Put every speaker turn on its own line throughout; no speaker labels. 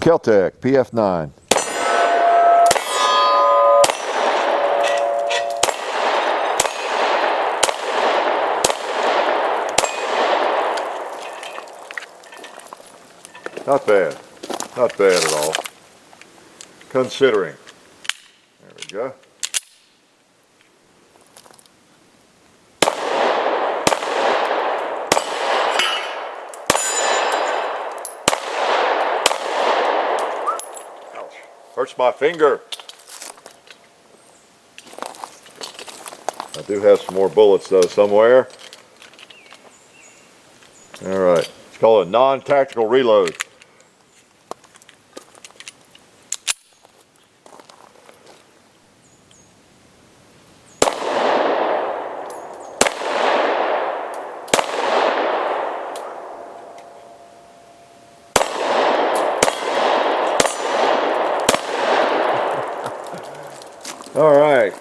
Kel-Tec PF9. Not bad. Not bad at all. Considering. There we go. Ouch. Hurts my finger. I do have some more bullets though somewhere. Alright. It's called a non-tactical reload. All right,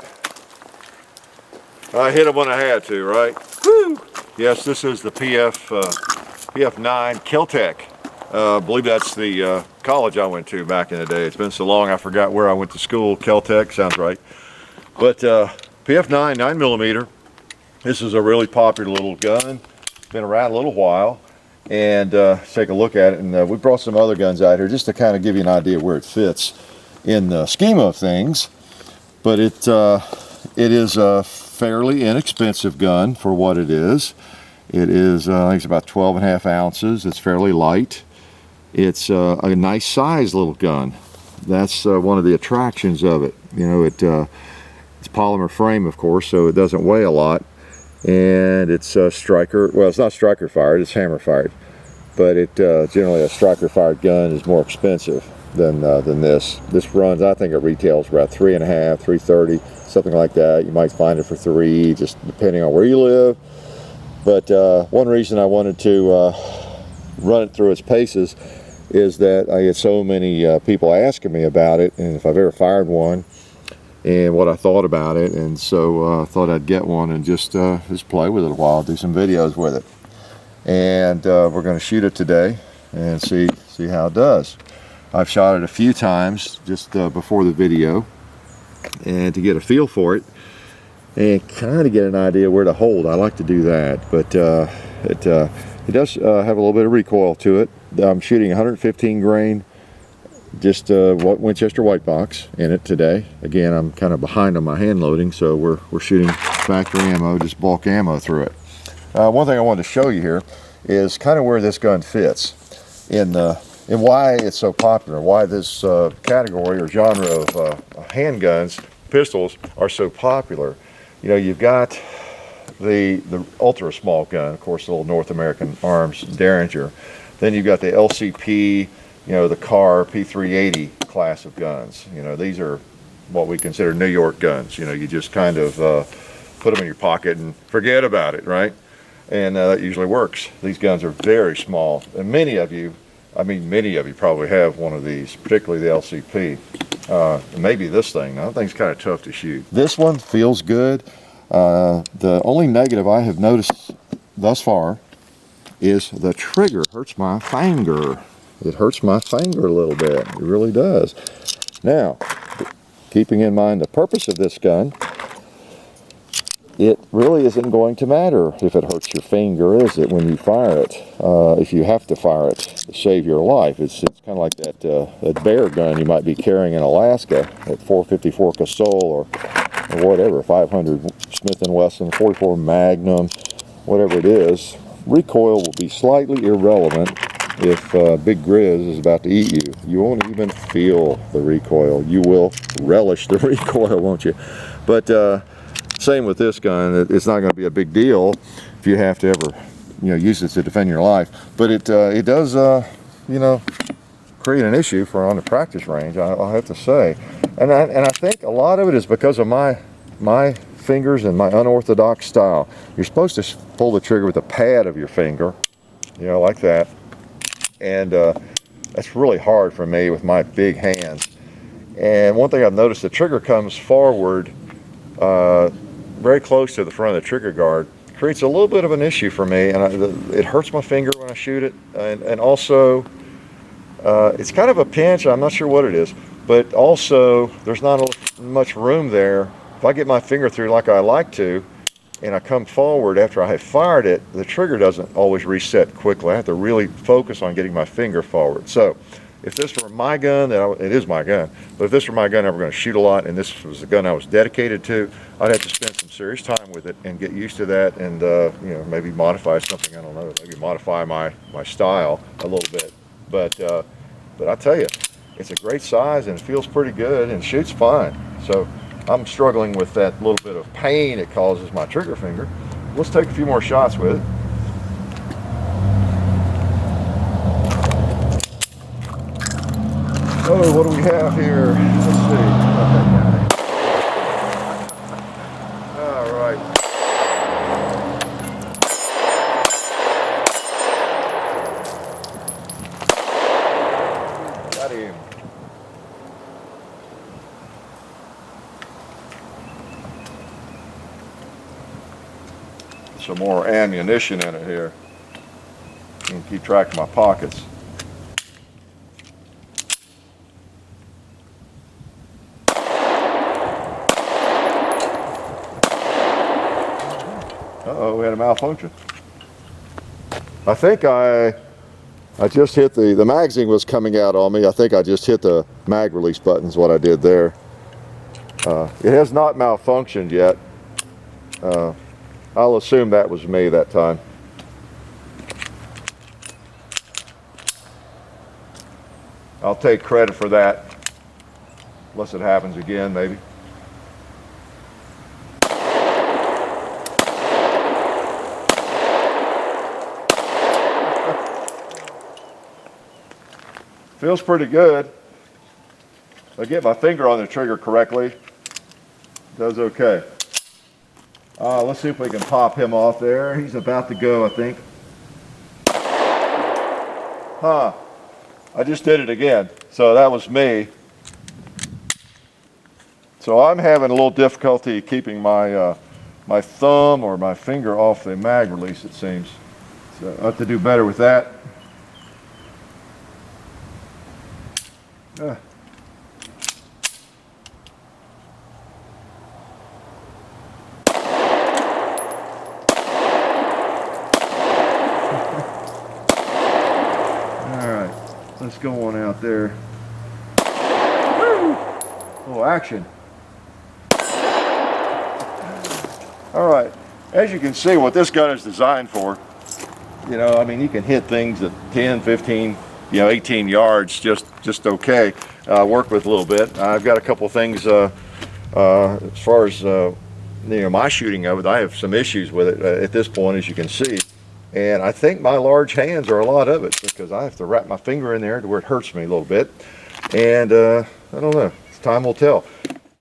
I hit him when I had to, right? Woo! Yes, this is the PF9 Kel-Tec. I believe that's the college I went to back in the day. It's been so long I forgot where I went to school. Kel-Tec sounds right. But PF9 9mm. This is a really popular little gun. It's been around a little while, and let's take a look at it. And we brought some other guns out here just to kind of give you an idea where it fits in the scheme of things. But it is a fairly inexpensive gun for what it is. It is, I think it's about 12.5 ounces. It's fairly light. It's a nice size little gun. That's one of the attractions of it. You know, it's polymer frame, of course, so it doesn't weigh a lot. And it's striker, well, it's not striker fired, it's hammer fired. But it generally a striker fired gun is more expensive than this. This runs, I think it retails about $3.5, $3.30, something like that. You might find it for $3, just depending on where you live. But one reason I wanted to run it through its paces is that I get so many people asking me about it and if I've ever fired one and what I thought about it, and so I thought I'd get one and just play with it a while, do some videos with it. And we're going to shoot it today and see how it does. I've shot it a few times just before the video, and to get a feel for it and kind of get an idea where to hold. I like to do that, but it does have a little bit of recoil to it. I'm shooting 115 grain, just Winchester white box in it today. Again, I'm kind of behind on my hand loading, so we're shooting factory ammo, just bulk ammo through it. One thing I wanted to show you here is kind of where this gun fits in and why it's so popular, why this category or genre of handguns, pistols, are so popular. You know, you've got the ultra small gun, of course, the little North American Arms Derringer. Then you've got the LCP, you know, the CAR P380 class of guns. You know, these are what we consider New York guns. You know, you just kind of put them in your pocket and forget about it, right? And that usually works. These guns are very small, and many of you probably have one of these, particularly the LCP. Maybe this thing. That thing's kind of tough to shoot. This one feels good. The only negative I have noticed thus far is the trigger. It hurts my finger. It hurts my finger a little bit. It really does. Now, keeping in mind the purpose of this gun, it really isn't going to matter if it hurts your finger, is it, when you fire it? If you have to fire it to save your life. It's kind of like that bear gun you might be carrying in Alaska, at 454 Casull or whatever, 500 Smith & Wesson, 44 Magnum, whatever it is. Recoil will be slightly irrelevant if Big Grizz is about to eat you. You won't even feel the recoil. You will relish the recoil, won't you? But same with this gun. It's not going to be a big deal if you have to ever, you know, use it to defend your life. But it does, you know, create an issue for on the practice range, I'll have to say. And I think a lot of it is because of my fingers and my unorthodox style. You're supposed to pull the trigger with the pad of your finger, you know, like that. And that's really hard for me with my big hands. And one thing I've noticed, the trigger comes forward very close to the front of the trigger guard. Creates a little bit of an issue for me, and it hurts my finger when I shoot it. And also, It's kind of a pinch. I'm not sure what it is, but also there's not much room there. If I get my finger through like I like to, and I come forward after I have fired it, the trigger doesn't always reset quickly. I have to really focus on getting my finger forward. So if this were my gun, it is my gun, but if this were my gun, I were going to shoot a lot, and this was the gun I was dedicated to, I'd have to spend some serious time with it and get used to that, and you know, maybe modify something. I don't know, maybe modify my style a little bit. But I tell you, it's a great size and it feels pretty good and shoots fine. So I'm struggling with that little bit of pain it causes my trigger finger. Let's take a few more shots with it. Oh, what do we have here? Let's see. All right. Got him. Some more ammunition in it here. I can keep track of my pockets. Uh-oh, we had a malfunction. I think I just hit the magazine was coming out on me. I think I just hit the mag release button is what I did there. It has not malfunctioned yet. I'll assume that was me that time. I'll take credit for that, unless it happens again, maybe. Feels pretty good. If I get my finger on the trigger correctly, it does okay. Let's see if we can pop him off there. He's about to go, I think. Huh. I just did it again. So that was me. So I'm having a little difficulty keeping my my thumb or my finger off the mag release, it seems. So I have to do better with that. Alright, let's go on out there. Oh, action. Alright, as you can see, what this gun is designed for, you know, I mean, you can hit things at 10, 15, 18 yards just okay. Work with a little bit. I've got a couple things as far as my shooting of it. I have some issues with it at this point, as you can see, and I think my large hands are a lot of it, because I have to wrap my finger in there to where it hurts me a little bit, and I don't know, time will tell.